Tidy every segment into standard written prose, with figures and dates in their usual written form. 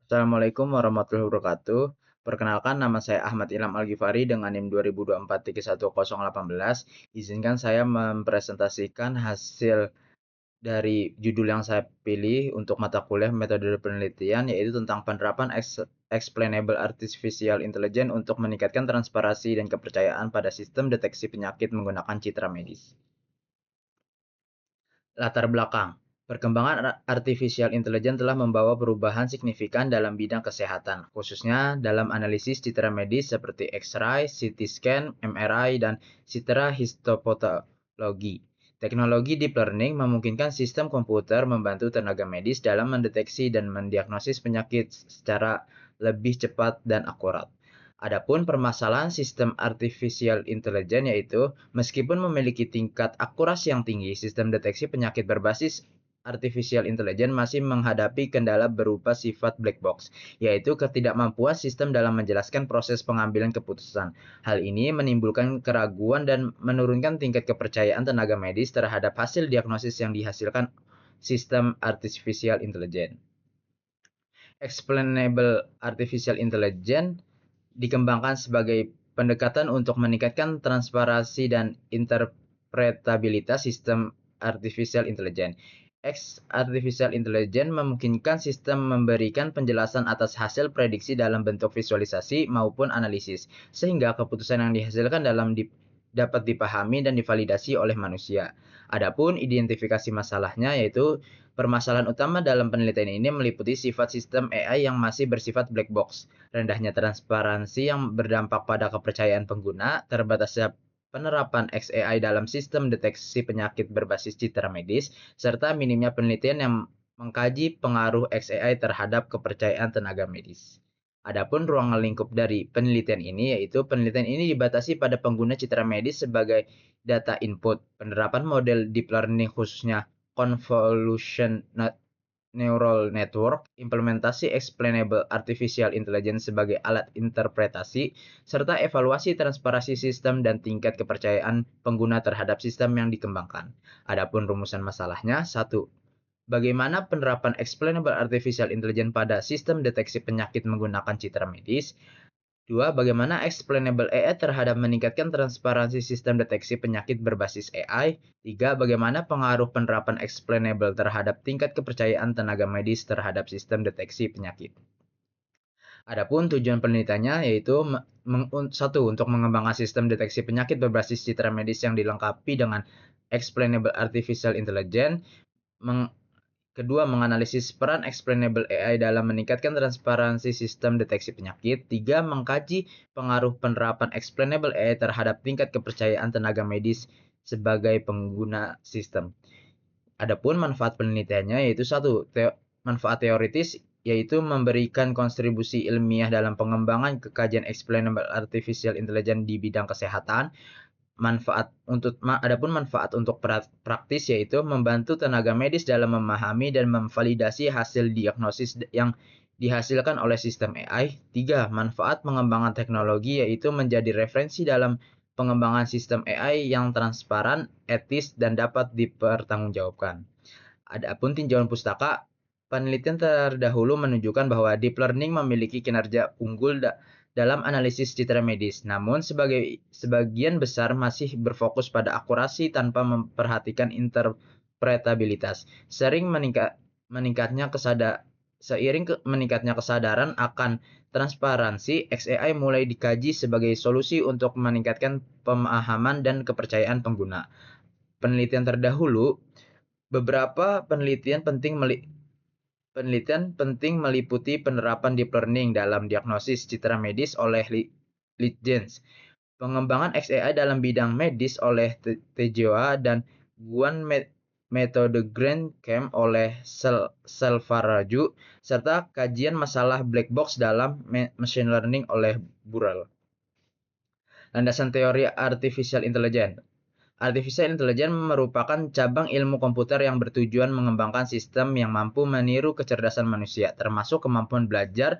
Assalamualaikum warahmatullahi wabarakatuh. Perkenalkan, nama saya Ahmad Ilham Al-Ghifari dengan NIM 2024-31018. Izinkan saya mempresentasikan hasil dari judul yang saya pilih untuk mata kuliah metode penelitian, yaitu tentang penerapan Explainable Artificial Intelligence untuk meningkatkan transparansi dan kepercayaan pada sistem deteksi penyakit menggunakan citra medis. Latar belakang. Perkembangan artificial intelligence telah membawa perubahan signifikan dalam bidang kesehatan, khususnya dalam analisis citra medis seperti X-ray, CT scan, MRI, dan citra histopatologi. Teknologi deep learning memungkinkan sistem komputer membantu tenaga medis dalam mendeteksi dan mendiagnosis penyakit secara lebih cepat dan akurat. Adapun permasalahan sistem artificial intelligence yaitu meskipun memiliki tingkat akurasi yang tinggi, sistem deteksi penyakit berbasis artificial intelligence masih menghadapi kendala berupa sifat black box, yaitu ketidakmampuan sistem dalam menjelaskan proses pengambilan keputusan. Hal ini menimbulkan keraguan dan menurunkan tingkat kepercayaan tenaga medis terhadap hasil diagnosis yang dihasilkan sistem artificial intelligence. Explainable artificial intelligence dikembangkan sebagai pendekatan untuk meningkatkan transparansi dan interpretabilitas sistem artificial intelligence. Artificial intelligence memungkinkan sistem memberikan penjelasan atas hasil prediksi dalam bentuk visualisasi maupun analisis, sehingga keputusan yang dihasilkan dapat dipahami dan divalidasi oleh manusia. Adapun identifikasi masalahnya yaitu permasalahan utama dalam penelitian ini meliputi sifat sistem AI yang masih bersifat black box, rendahnya transparansi yang berdampak pada kepercayaan pengguna, terbatasnya penerapan XAI dalam sistem deteksi penyakit berbasis citra medis, serta minimnya penelitian yang mengkaji pengaruh XAI terhadap kepercayaan tenaga medis. Adapun ruang lingkup dari penelitian ini yaitu penelitian ini dibatasi pada pengguna citra medis sebagai data input, penerapan model deep learning khususnya convolution neural network, implementasi explainable artificial intelligence sebagai alat interpretasi, serta evaluasi transparansi sistem dan tingkat kepercayaan pengguna terhadap sistem yang dikembangkan. Adapun rumusan masalahnya, 1. Bagaimana penerapan explainable artificial intelligence pada sistem deteksi penyakit menggunakan citra medis? 2. Bagaimana explainable AI terhadap meningkatkan transparansi sistem deteksi penyakit berbasis AI? 3. Bagaimana pengaruh penerapan explainable terhadap tingkat kepercayaan tenaga medis terhadap sistem deteksi penyakit? Adapun tujuan penelitiannya yaitu satu, untuk mengembangkan sistem deteksi penyakit berbasis citra medis yang dilengkapi dengan explainable artificial intelligence. Kedua, menganalisis peran explainable AI dalam meningkatkan transparansi sistem deteksi penyakit. 3. Mengkaji pengaruh penerapan explainable AI terhadap tingkat kepercayaan tenaga medis sebagai pengguna sistem. Adapun manfaat penelitiannya yaitu 1. Manfaat teoritis yaitu memberikan kontribusi ilmiah dalam pengembangan kekajian explainable artificial intelligence di bidang kesehatan. Adapun manfaat untuk praktis yaitu membantu tenaga medis dalam memahami dan memvalidasi hasil diagnosis yang dihasilkan oleh sistem AI. 3. Manfaat pengembangan teknologi yaitu menjadi referensi dalam pengembangan sistem AI yang transparan, etis, dan dapat dipertanggungjawabkan. Adapun tinjauan pustaka, penelitian terdahulu menunjukkan bahwa deep learning memiliki kinerja unggul dalam analisis citra medis, namun sebagian besar masih berfokus pada akurasi tanpa memperhatikan interpretabilitas. Seiring meningkatnya kesadaran akan transparansi, XAI mulai dikaji sebagai solusi untuk meningkatkan pemahaman dan kepercayaan pengguna. Penelitian terdahulu, beberapa penelitian penting meliputi penerapan deep learning dalam diagnosis citra medis oleh Litjens, pengembangan XAI dalam bidang medis oleh Tejoa dan Guan, metode Grand Camp oleh Selvaraju, serta kajian masalah black box dalam machine learning oleh Burrell. Landasan teori artificial intelligence. Artificial intelligence merupakan cabang ilmu komputer yang bertujuan mengembangkan sistem yang mampu meniru kecerdasan manusia, termasuk kemampuan belajar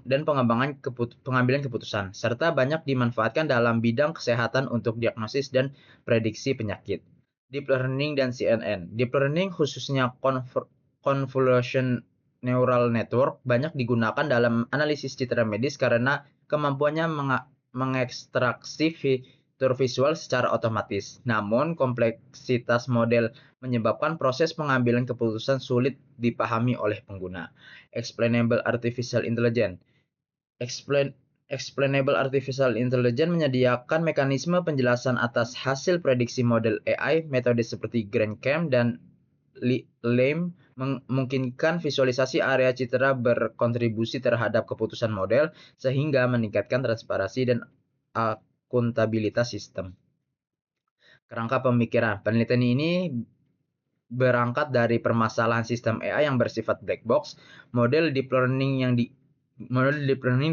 dan pengambilan keputusan, serta banyak dimanfaatkan dalam bidang kesehatan untuk diagnosis dan prediksi penyakit. Deep Learning dan CNN. Deep Learning khususnya Convolution neural network banyak digunakan dalam analisis citra medis karena kemampuannya mengekstraksi fitur visual secara otomatis. Namun, kompleksitas model menyebabkan proses pengambilan keputusan sulit dipahami oleh pengguna. Explainable Artificial Intelligence. Explainable Artificial Intelligence menyediakan mekanisme penjelasan atas hasil prediksi model AI. Metode seperti GrandCam dan LaME memungkinkan visualisasi area citra berkontribusi terhadap keputusan model sehingga meningkatkan transparansi dan akuntabilitas sistem. Kerangka pemikiran. Penelitian ini berangkat dari permasalahan sistem AI yang bersifat black box. Model deep learning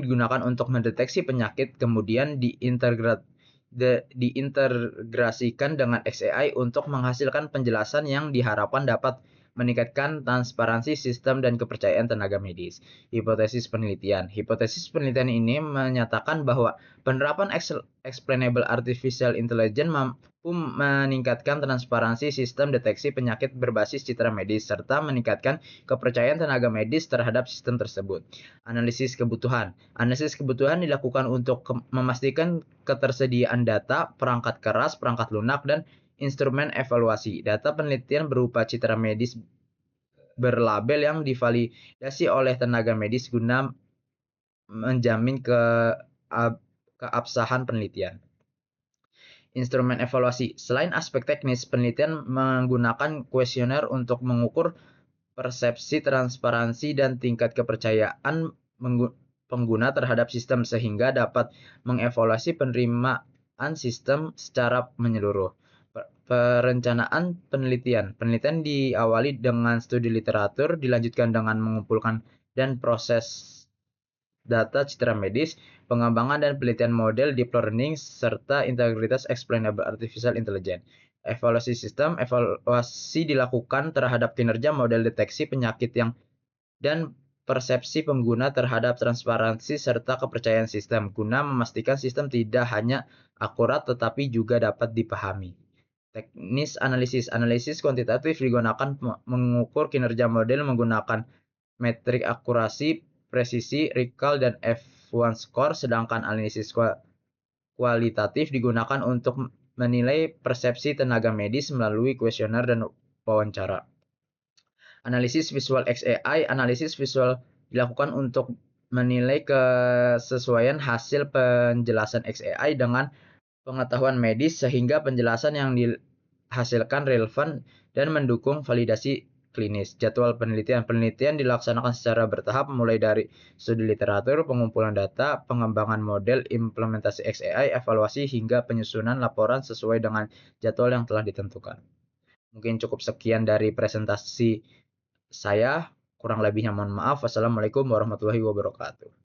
digunakan untuk mendeteksi penyakit, kemudian diintegrasikan dengan XAI untuk menghasilkan penjelasan yang diharapkan dapat meningkatkan transparansi sistem dan kepercayaan tenaga medis. Hipotesis penelitian. Hipotesis penelitian ini menyatakan bahwa penerapan Explainable Artificial Intelligence mampu meningkatkan transparansi sistem deteksi penyakit berbasis citra medis serta meningkatkan kepercayaan tenaga medis terhadap sistem tersebut. Analisis kebutuhan. Analisis kebutuhan dilakukan untuk memastikan ketersediaan data, perangkat keras, perangkat lunak, dan instrumen evaluasi. Data penelitian berupa citra medis berlabel yang divalidasi oleh tenaga medis guna menjamin keabsahan penelitian. Instrumen evaluasi. Selain aspek teknis, penelitian menggunakan kuesioner untuk mengukur persepsi, transparansi, dan tingkat kepercayaan pengguna terhadap sistem sehingga dapat mengevaluasi penerimaan sistem secara menyeluruh. Perencanaan penelitian. Penelitian diawali dengan studi literatur, dilanjutkan dengan mengumpulkan dan proses data citra medis, pengembangan dan penelitian model deep learning, serta integritas Explainable Artificial Intelligence. Evaluasi sistem. Evaluasi dilakukan terhadap kinerja model deteksi penyakit dan persepsi pengguna terhadap transparansi serta kepercayaan sistem guna memastikan sistem tidak hanya akurat tetapi juga dapat dipahami. Teknis analisis. Analisis kuantitatif digunakan mengukur kinerja model menggunakan metrik akurasi, presisi, recall, dan F1 score, sedangkan analisis kualitatif digunakan untuk menilai persepsi tenaga medis melalui kuesioner dan wawancara. Analisis visual XAI. Analisis visual dilakukan untuk menilai kesesuaian hasil penjelasan XAI dengan pengetahuan medis sehingga penjelasan yang dihasilkan relevan dan mendukung validasi klinis. Jadwal penelitian. Penelitian dilaksanakan secara bertahap mulai dari studi literatur, pengumpulan data, pengembangan model, implementasi XAI, evaluasi, hingga penyusunan laporan sesuai dengan jadwal yang telah ditentukan. Mungkin cukup sekian dari presentasi saya. Kurang lebihnya mohon maaf. Wassalamualaikum warahmatullahi wabarakatuh.